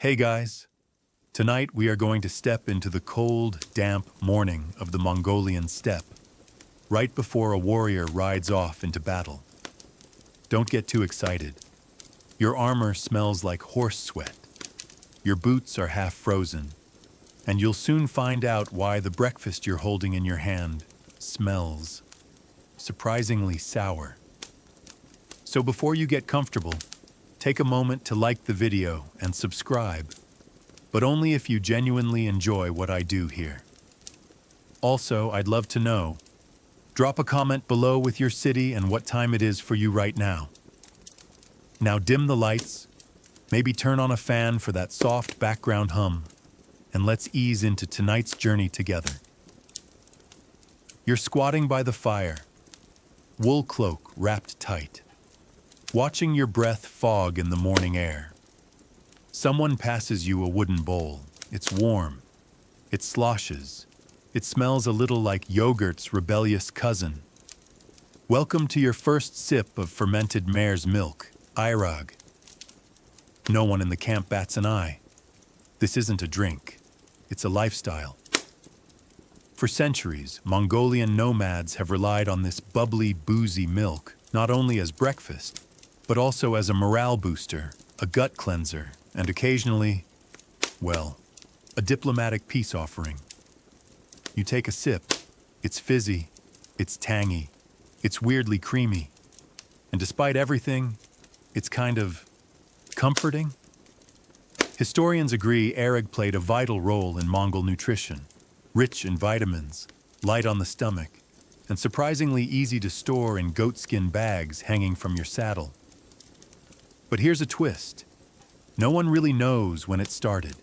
Hey guys, tonight we are going to step into the cold, damp morning of the Mongolian steppe, right before a warrior rides off into battle. Don't get too excited. Your armor smells like horse sweat. Your boots are half frozen, and you'll soon find out why the breakfast you're holding in your hand smells surprisingly sour. So before you get comfortable, take a moment to like the video and subscribe, but only if you genuinely enjoy what I do here. Also, I'd love to know. Drop a comment below with your city and what time it is for you right now. Now dim the lights, maybe turn on a fan for that soft background hum, and let's ease into tonight's journey together. You're squatting by the fire, wool cloak wrapped tight, watching your breath fog in the morning air. Someone passes you a wooden bowl. It's warm. It sloshes. It smells a little like yogurt's rebellious cousin. Welcome to your first sip of fermented mare's milk, Irag. No one in the camp bats an eye. This isn't a drink. It's a lifestyle. For centuries, Mongolian nomads have relied on this bubbly, boozy milk, not only as breakfast, but also as a morale booster, a gut cleanser, and occasionally, well, a diplomatic peace offering. You take a sip. It's fizzy, it's tangy, it's weirdly creamy, and despite everything, it's kind of comforting. Historians agree Arag played a vital role in Mongol nutrition, rich in vitamins, light on the stomach, and surprisingly easy to store in goatskin bags hanging from your saddle. But here's a twist. No one really knows when it started.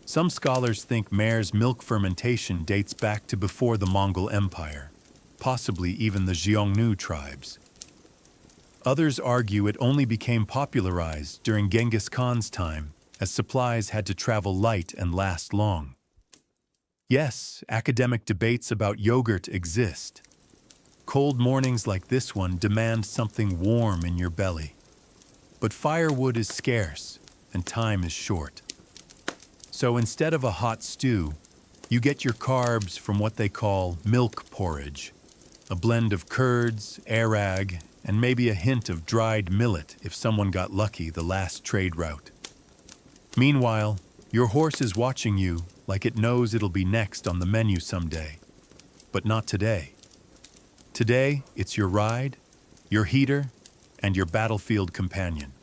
Some scholars think mare's milk fermentation dates back to before the Mongol Empire, possibly even the Xiongnu tribes. Others argue it only became popularized during Genghis Khan's time, as supplies had to travel light and last long. Yes, academic debates about yogurt exist. Cold mornings like this one demand something warm in your belly. But firewood is scarce, and time is short. So instead of a hot stew, you get your carbs from what they call milk porridge, a blend of curds, arag, and maybe a hint of dried millet if someone got lucky the last trade route. Meanwhile, your horse is watching you like it knows it'll be next on the menu someday. But not today. Today, it's your ride, your heater, and your battlefield companion.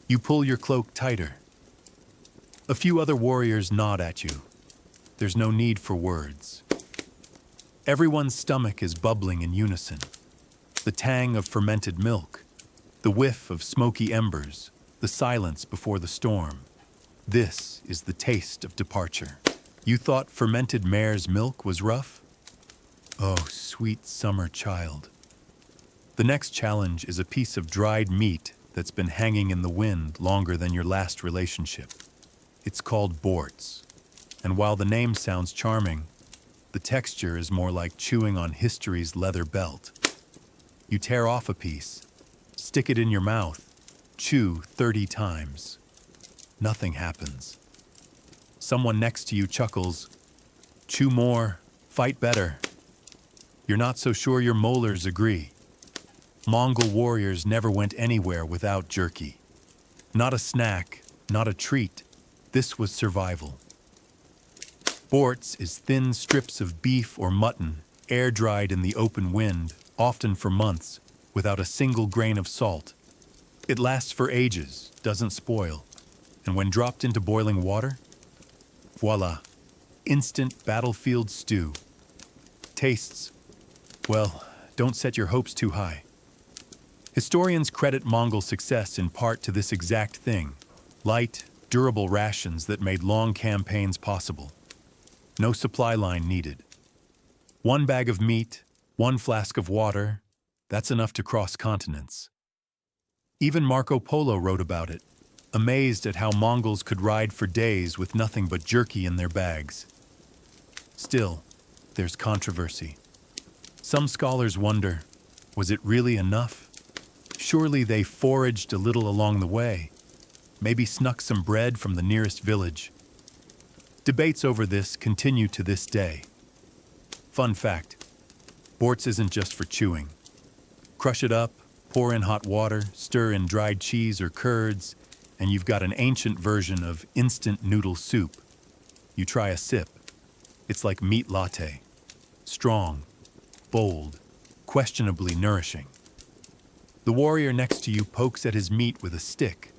You pull your cloak tighter. A few other warriors nod at you. There's no need for words. Everyone's stomach is bubbling in unison. The tang of fermented milk, the whiff of smoky embers, the silence before the storm. This is the taste of departure. You thought fermented mare's milk was rough? Oh, sweet summer child. The next challenge is a piece of dried meat that's been hanging in the wind longer than your last relationship. It's called borts, and while the name sounds charming, the texture is more like chewing on history's leather belt. You tear off a piece, stick it in your mouth, chew 30 times. Nothing happens. Someone next to you chuckles, chew more, fight better. You're not so sure your molars agree. Mongol warriors never went anywhere without jerky. Not a snack, not a treat. This was survival. Borts is thin strips of beef or mutton, air-dried in the open wind, often for months, without a single grain of salt. It lasts for ages, doesn't spoil, and when dropped into boiling water, voila, instant battlefield stew. Tastes, well, don't set your hopes too high. Historians credit Mongol success in part to this exact thing, light, durable rations that made long campaigns possible. No supply line needed. One bag of meat, one flask of water, that's enough to cross continents. Even Marco Polo wrote about it, amazed at how Mongols could ride for days with nothing but jerky in their bags. Still, there's controversy. Some scholars wonder, was it really enough? Surely they foraged a little along the way. maybe snuck some bread from the nearest village. Debates over this continue to this day. Fun fact, bortz isn't just for chewing. Crush it up, pour in hot water, stir in dried cheese or curds, and you've got an ancient version of instant noodle soup. You try a sip. It's like meat latte. Strong, bold, questionably nourishing. The warrior next to you pokes at his meat with a stick,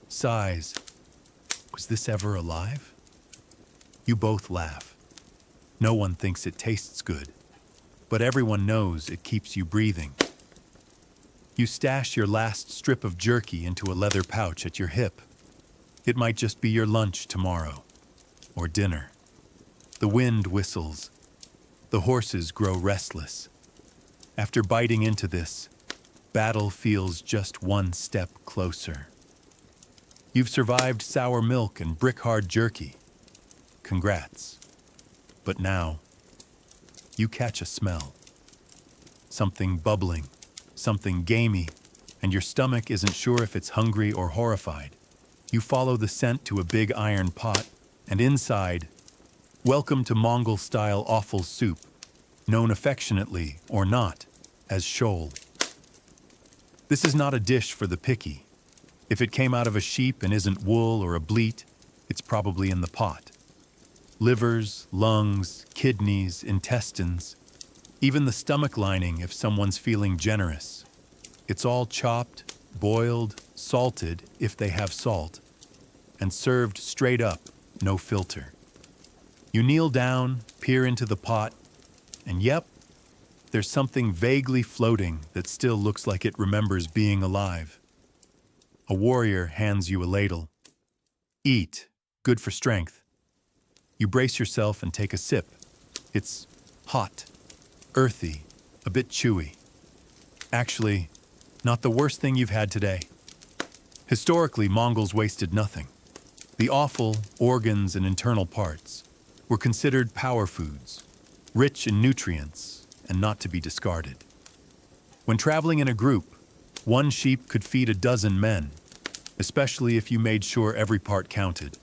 sighs, "Was this ever alive?" You both laugh. No one thinks it tastes good, but everyone knows it keeps you breathing. You stash your last strip of jerky into a leather pouch at your hip. It might just be your lunch tomorrow, or dinner. The wind whistles. The horses grow restless. After biting into this, battle feels just one step closer. You've survived sour milk and brick-hard jerky. Congrats. But now, you catch a smell. Something bubbling, something gamey, and your stomach isn't sure if it's hungry or horrified. You follow the scent to a big iron pot, and inside, welcome to Mongol-style offal soup, known affectionately, or not, as shol. This is not a dish for the picky. If it came out of a sheep and isn't wool or a bleat, it's probably in the pot. Livers, lungs, kidneys, intestines, even the stomach lining if someone's feeling generous. It's all chopped, boiled, salted if they have salt, and served straight up, no filter. You kneel down, peer into the pot, and yep, there's something vaguely floating that still looks like it remembers being alive. A warrior hands you a ladle. Eat, good for strength. You brace yourself and take a sip. It's hot, earthy, a bit chewy. Actually, not the worst thing you've had today. Historically, Mongols wasted nothing. The offal, organs, and internal parts were considered power foods, rich in nutrients and not to be discarded. When traveling in a group, one sheep could feed a dozen men, especially if you made sure every part counted.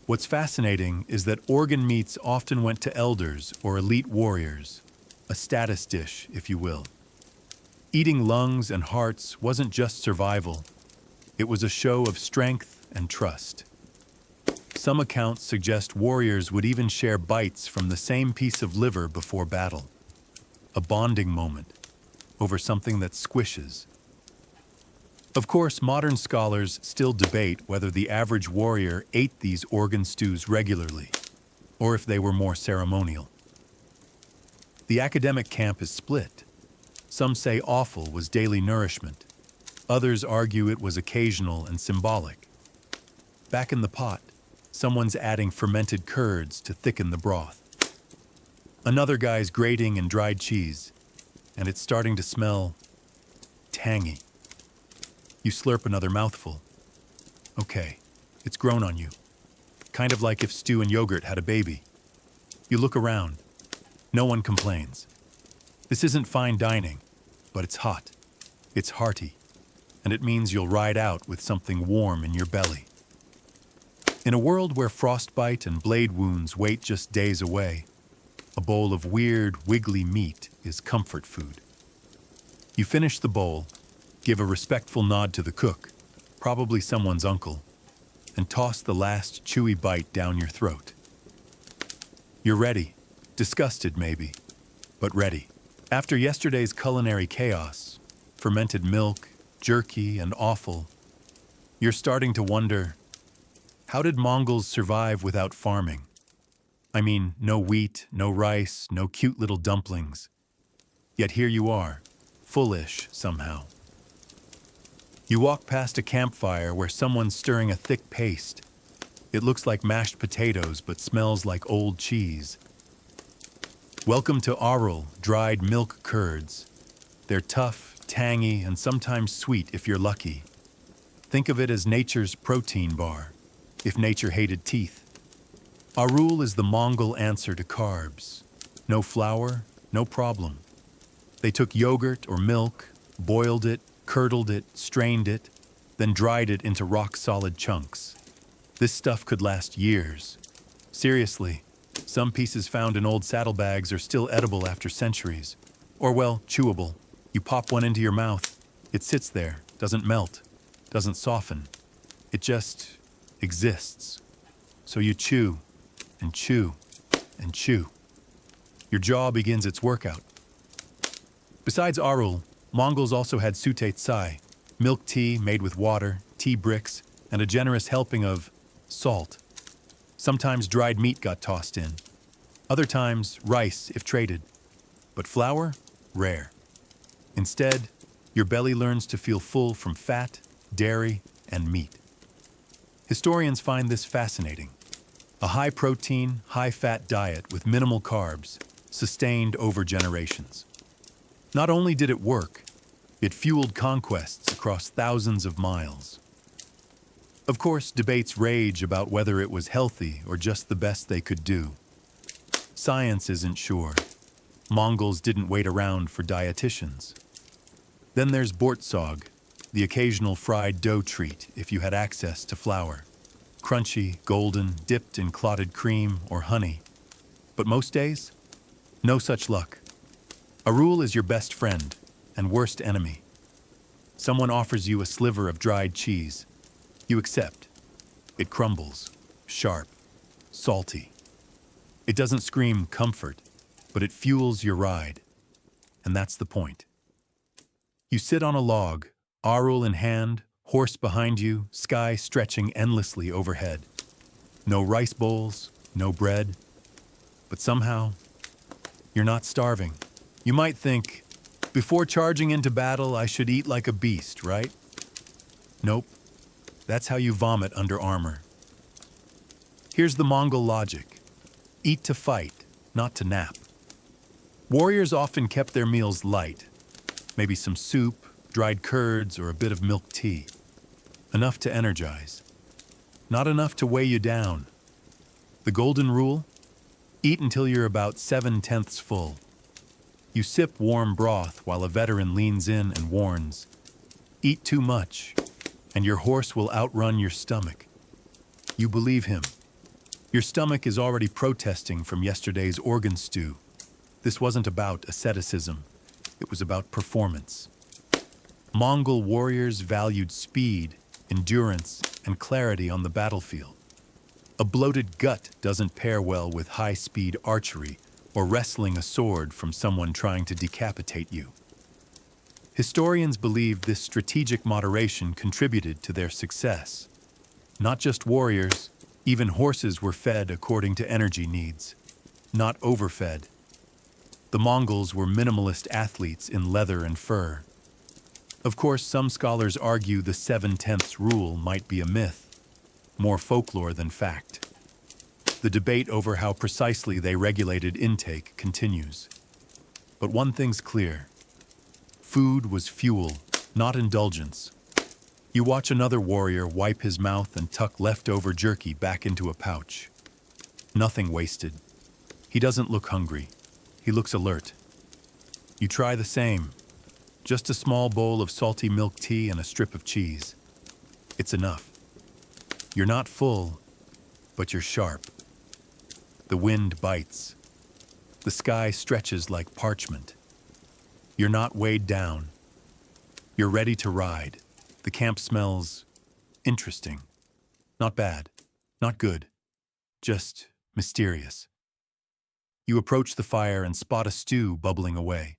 What's fascinating is that organ meats often went to elders or elite warriors, a status dish, if you will. Eating lungs and hearts wasn't just survival, it was a show of strength and trust. Some accounts suggest warriors would even share bites from the same piece of liver before battle. A bonding moment over something that squishes. Of course, modern scholars still debate whether the average warrior ate these organ stews regularly, or if they were more ceremonial. The academic camp is split. Some say offal was daily nourishment. Others argue it was occasional and symbolic. Back in the pot, someone's adding fermented curds to thicken the broth. Another guy's grating in dried cheese, and it's starting to smell tangy. You slurp another mouthful. Okay, it's grown on you. Kind of like if stew and yogurt had a baby. You look around. No one complains. This isn't fine dining, but it's hot. It's hearty. And it means you'll ride out with something warm in your belly. In a world where frostbite and blade wounds wait just days away, a bowl of weird, wiggly meat is comfort food. You finish the bowl, give a respectful nod to the cook, probably someone's uncle, and toss the last chewy bite down your throat. You're ready, disgusted maybe, but ready. After yesterday's culinary chaos, fermented milk, jerky, and offal, you're starting to wonder, how did Mongols survive without farming? I mean, no wheat, no rice, no cute little dumplings. Yet here you are, fullish somehow. You walk past a campfire where someone's stirring a thick paste. It looks like mashed potatoes but smells like old cheese. Welcome to Arul, dried milk curds. They're tough, tangy, and sometimes sweet if you're lucky. Think of it as nature's protein bar, if nature hated teeth. Arul is the Mongol answer to carbs. No flour, no problem. They took yogurt or milk, boiled it, curdled it, strained it, then dried it into rock-solid chunks. This stuff could last years. Seriously, some pieces found in old saddlebags are still edible after centuries. Or, well, chewable. You pop one into your mouth, it sits there, doesn't melt, doesn't soften. It just exists. So you chew, and chew, and chew. Your jaw begins its workout. Besides arul, Mongols also had sute tsai, milk tea made with water, tea bricks, and a generous helping of salt. Sometimes dried meat got tossed in. Other times, rice if traded. But flour? Rare. Instead, your belly learns to feel full from fat, dairy, and meat. Historians find this fascinating. A high-protein, high-fat diet with minimal carbs, sustained over generations. Not only did it work, it fueled conquests across thousands of miles. Of course, debates rage about whether it was healthy or just the best they could do. Science isn't sure. Mongols didn't wait around for dietitians. Then there's bortsog, the occasional fried dough treat if you had access to flour. Crunchy, golden, dipped in clotted cream or honey. But most days, no such luck. Arul is your best friend and worst enemy. Someone offers you a sliver of dried cheese. You accept. It crumbles, sharp, salty. It doesn't scream comfort, but it fuels your ride. And that's the point. You sit on a log, arul in hand, horse behind you, sky stretching endlessly overhead. No rice bowls, no bread. But somehow, you're not starving. You might think, before charging into battle, I should eat like a beast, right? Nope. That's how you vomit under armor. Here's the Mongol logic. Eat to fight, not to nap. Warriors often kept their meals light. Maybe some soup, dried curds, or a bit of milk tea. Enough to energize. Not enough to weigh you down. The golden rule? Eat until you're about 7/10 full. You sip warm broth while a veteran leans in and warns. Eat too much, and your horse will outrun your stomach. You believe him. Your stomach is already protesting from yesterday's organ stew. This wasn't about asceticism. It was about performance. Mongol warriors valued speed, endurance, and clarity on the battlefield. A bloated gut doesn't pair well with high-speed archery or wresting a sword from someone trying to decapitate you. Historians believe this strategic moderation contributed to their success. Not just warriors, even horses were fed according to energy needs, not overfed. The Mongols were minimalist athletes in leather and fur. Of course, some scholars argue the 7/10 rule might be a myth, more folklore than fact. The debate over how precisely they regulated intake continues. But one thing's clear. Food was fuel, not indulgence. You watch another warrior wipe his mouth and tuck leftover jerky back into a pouch. Nothing wasted. He doesn't look hungry. He looks alert. You try the same. Just a small bowl of salty milk tea and a strip of cheese. It's enough. You're not full, but you're sharp. The wind bites. The sky stretches like parchment. You're not weighed down. You're ready to ride. The camp smells interesting. Not bad. Not good. Just mysterious. You approach the fire and spot a stew bubbling away.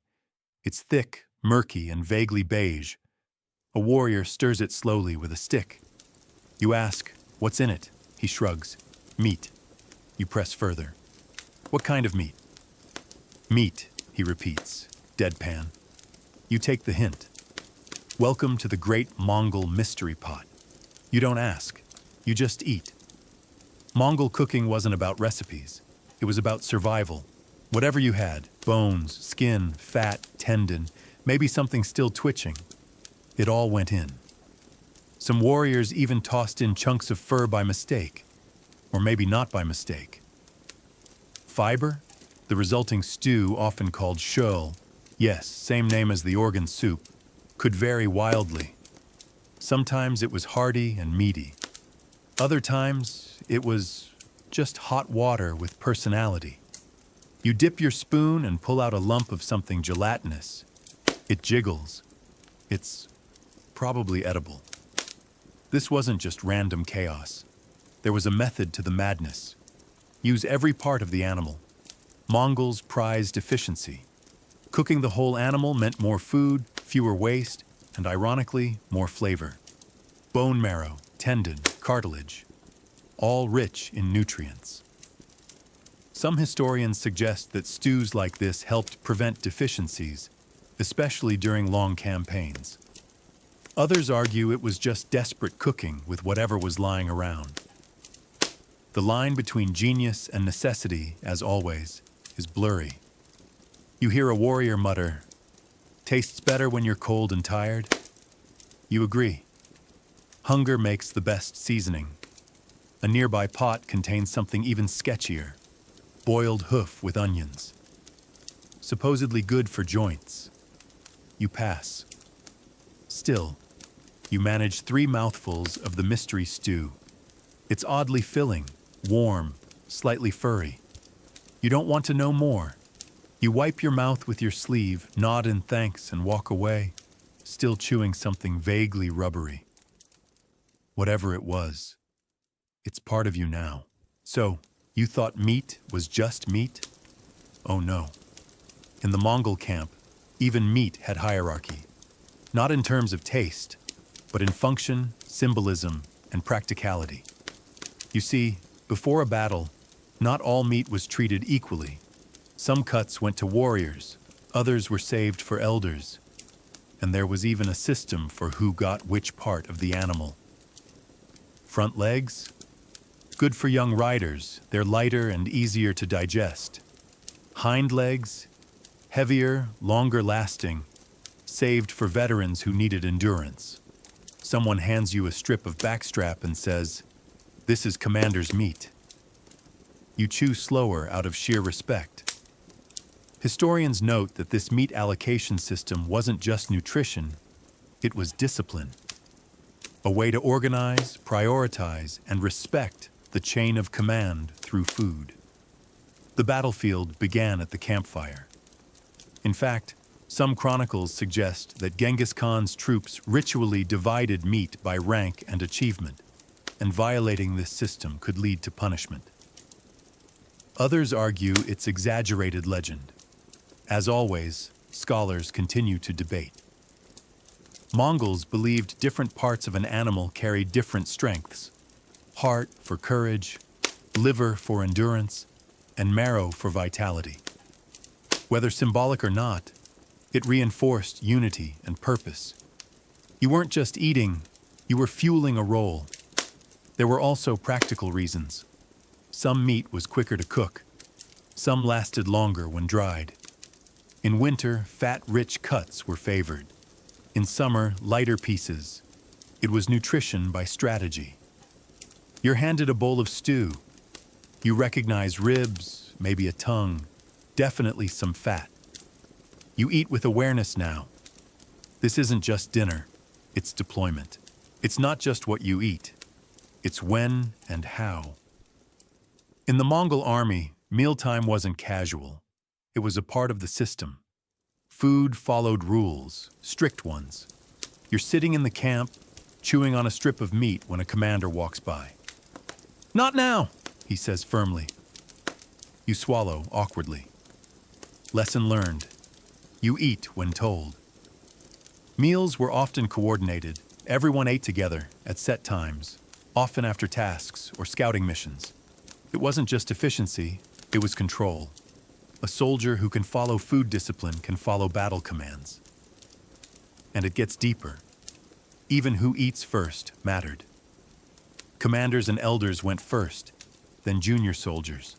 It's thick, murky, and vaguely beige. A warrior stirs it slowly with a stick. You ask, "What's in it?" He shrugs. "Meat." You press further. "What kind of meat?" "Meat," he repeats, deadpan. You take the hint. Welcome to the great Mongol mystery pot. You don't ask. You just eat. Mongol cooking wasn't about recipes. It was about survival. Whatever you had, bones, skin, fat, tendon, maybe something still twitching, it all went in. Some warriors even tossed in chunks of fur by mistake, or maybe not by mistake. Fiber? The resulting stew, often called shöl, yes, same name as the organ soup, could vary wildly. Sometimes it was hearty and meaty. Other times it was just hot water with personality. You dip your spoon and pull out a lump of something gelatinous. It jiggles. It's probably edible. This wasn't just random chaos. There was a method to the madness. Use every part of the animal. Mongols prized efficiency. Cooking the whole animal meant more food, fewer waste, and ironically, more flavor. Bone marrow, tendon, cartilage, all rich in nutrients. Some historians suggest that stews like this helped prevent deficiencies, especially during long campaigns. Others argue it was just desperate cooking with whatever was lying around. The line between genius and necessity, as always, is blurry. You hear a warrior mutter, "Tastes better when you're cold and tired." You agree. Hunger makes the best seasoning. A nearby pot contains something even sketchier, boiled hoof with onions. Supposedly good for joints. You pass. Still, you manage 3 mouthfuls of the mystery stew. It's oddly filling, warm, slightly furry. You don't want to know more. You wipe your mouth with your sleeve, nod in thanks, and walk away, still chewing something vaguely rubbery. Whatever it was, it's part of you now. So, you thought meat was just meat? Oh no. In the Mongol camp, even meat had hierarchy. Not in terms of taste, but in function, symbolism, and practicality. You see, before a battle, not all meat was treated equally. Some cuts went to warriors, others were saved for elders, and there was even a system for who got which part of the animal. Front legs? Good for young riders, they're lighter and easier to digest. Hind legs? Heavier, longer lasting, saved for veterans who needed endurance. Someone hands you a strip of backstrap and says, "This is commander's meat." You chew slower out of sheer respect. Historians note that this meat allocation system wasn't just nutrition, it was discipline. A way to organize, prioritize, and respect the chain of command through food. The battlefield began at the campfire. In fact, some chronicles suggest that Genghis Khan's troops ritually divided meat by rank and achievement, and violating this system could lead to punishment. Others argue it's exaggerated legend. As always, scholars continue to debate. Mongols believed different parts of an animal carried different strengths: heart for courage, liver for endurance, and marrow for vitality. Whether symbolic or not, it reinforced unity and purpose. You weren't just eating, you were fueling a role. There were also practical reasons. Some meat was quicker to cook. Some lasted longer when dried. In winter, fat-rich cuts were favored. In summer, lighter pieces. It was nutrition by strategy. You're handed a bowl of stew. You recognize ribs, maybe a tongue, definitely some fat. You eat with awareness now. This isn't just dinner, it's deployment. It's not just what you eat, it's when and how. In the Mongol army, mealtime wasn't casual. It was a part of the system. Food followed rules, strict ones. You're sitting in the camp, chewing on a strip of meat when a commander walks by. "Not now," he says firmly. You swallow awkwardly. Lesson learned. You eat when told. Meals were often coordinated. Everyone ate together at set times, often after tasks or scouting missions. It wasn't just efficiency, it was control. A soldier who can follow food discipline can follow battle commands. And it gets deeper. Even who eats first mattered. Commanders and elders went first, then junior soldiers.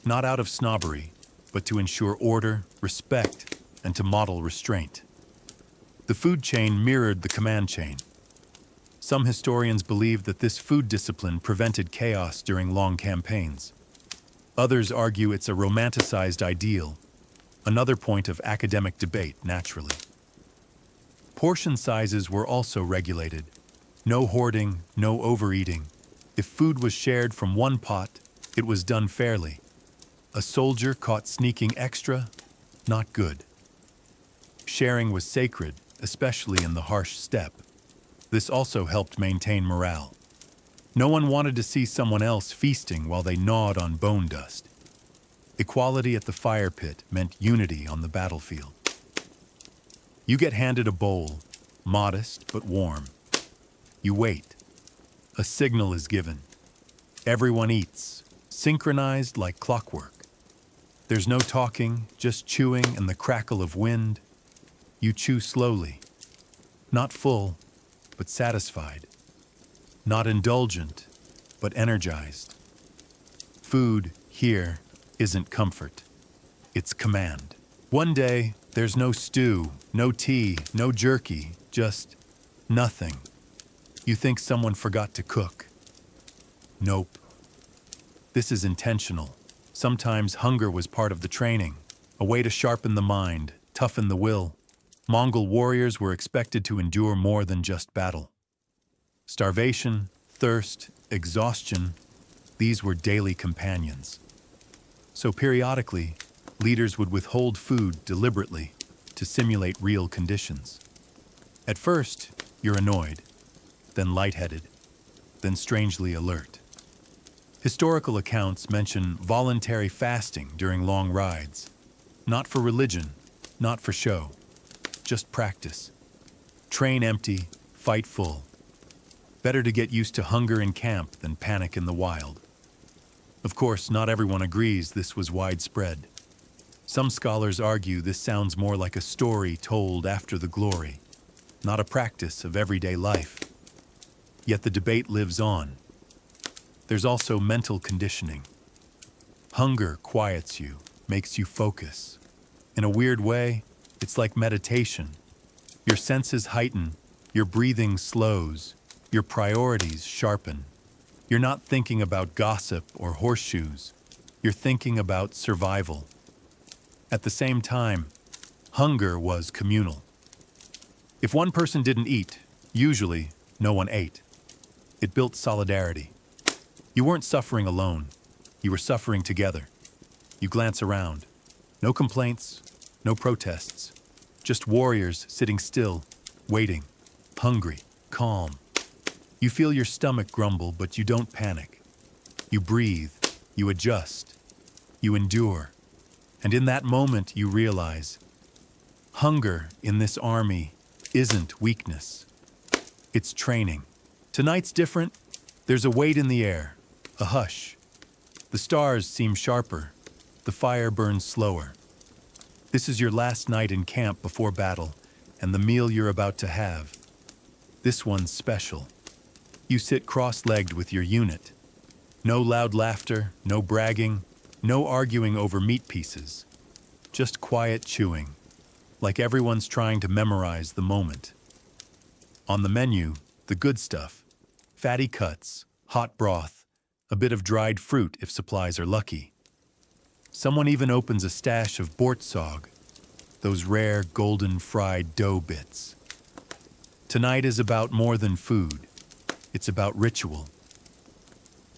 Not out of snobbery, but to ensure order, respect, and to model restraint. The food chain mirrored the command chain. Some historians believe that this food discipline prevented chaos during long campaigns. Others argue it's a romanticized ideal, another point of academic debate, naturally. Portion sizes were also regulated. No hoarding, no overeating. If food was shared from one pot, it was done fairly. A soldier caught sneaking extra, not good. Sharing was sacred, especially in the harsh steppe. This also helped maintain morale. No one wanted to see someone else feasting while they gnawed on bone dust. Equality at the fire pit meant unity on the battlefield. You get handed a bowl, modest but warm. You wait. A signal is given. Everyone eats, synchronized like clockwork. There's no talking, just chewing and the crackle of wind. You chew slowly. Not full, but satisfied. Not indulgent, but energized. Food, here, isn't comfort. It's command. One day, there's no stew, no tea, no jerky, just nothing. You think someone forgot to cook. Nope. This is intentional. Sometimes hunger was part of the training, a way to sharpen the mind, toughen the will. Mongol warriors were expected to endure more than just battle. Starvation, thirst, exhaustion, these were daily companions. So periodically, leaders would withhold food deliberately to simulate real conditions. At first, you're annoyed, then lightheaded, then strangely alert. Historical accounts mention voluntary fasting during long rides, not for religion, not for show, just practice. Train empty, fight full. Better to get used to hunger in camp than panic in the wild. Of course, not everyone agrees this was widespread. Some scholars argue this sounds more like a story told after the glory, not a practice of everyday life. Yet the debate lives on. There's also mental conditioning. Hunger quiets you, makes you focus. In a weird way, it's like meditation. Your senses heighten, your breathing slows, your priorities sharpen. You're not thinking about gossip or horseshoes. You're thinking about survival. At the same time, hunger was communal. If one person didn't eat, usually no one ate. It built solidarity. You weren't suffering alone. You were suffering together. You glance around. No complaints, no protests. Just warriors sitting still, waiting, hungry, calm. You feel your stomach grumble, but you don't panic. You breathe, you adjust, you endure. And in that moment, you realize, hunger in this army isn't weakness. It's training. Tonight's different. There's a weight in the air, a hush. The stars seem sharper. The fire burns slower. This is your last night in camp before battle, and the meal you're about to have. This one's special. You sit cross-legged with your unit. No loud laughter, no bragging, no arguing over meat pieces. Just quiet chewing, like everyone's trying to memorize the moment. On the menu, the good stuff. Fatty cuts, hot broth, a bit of dried fruit if supplies are lucky. Someone even opens a stash of bortsog, those rare golden fried dough bits. Tonight is about more than food. It's about ritual.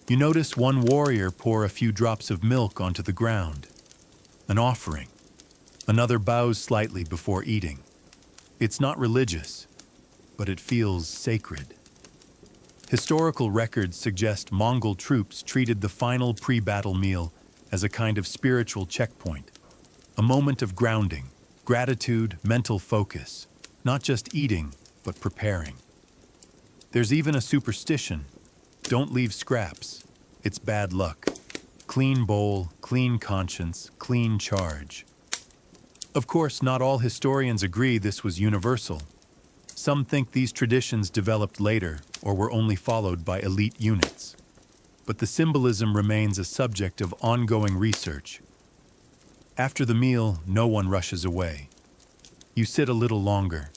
You notice one warrior pour a few drops of milk onto the ground, an offering. Another bows slightly before eating. It's not religious, but it feels sacred. Historical records suggest Mongol troops treated the final pre-battle meal as a kind of spiritual checkpoint, a moment of grounding, gratitude, mental focus, not just eating, but preparing. There's even a superstition: don't leave scraps. It's bad luck. Clean bowl, clean conscience, clean charge. Of course, not all historians agree this was universal. Some think these traditions developed later or were only followed by elite units. But the symbolism remains a subject of ongoing research. After the meal, no one rushes away. You sit a little longer.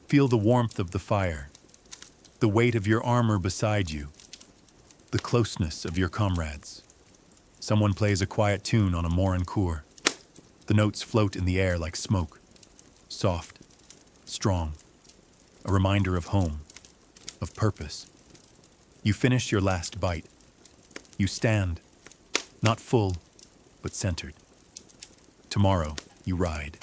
Feel the warmth of the fire, the weight of your armor beside you, the closeness of your comrades. Someone plays a quiet tune on a morin. The notes float in the air like smoke, soft, strong, a reminder of home. of purpose. You finish your last bite. You stand, not full, but centered. Tomorrow, you ride.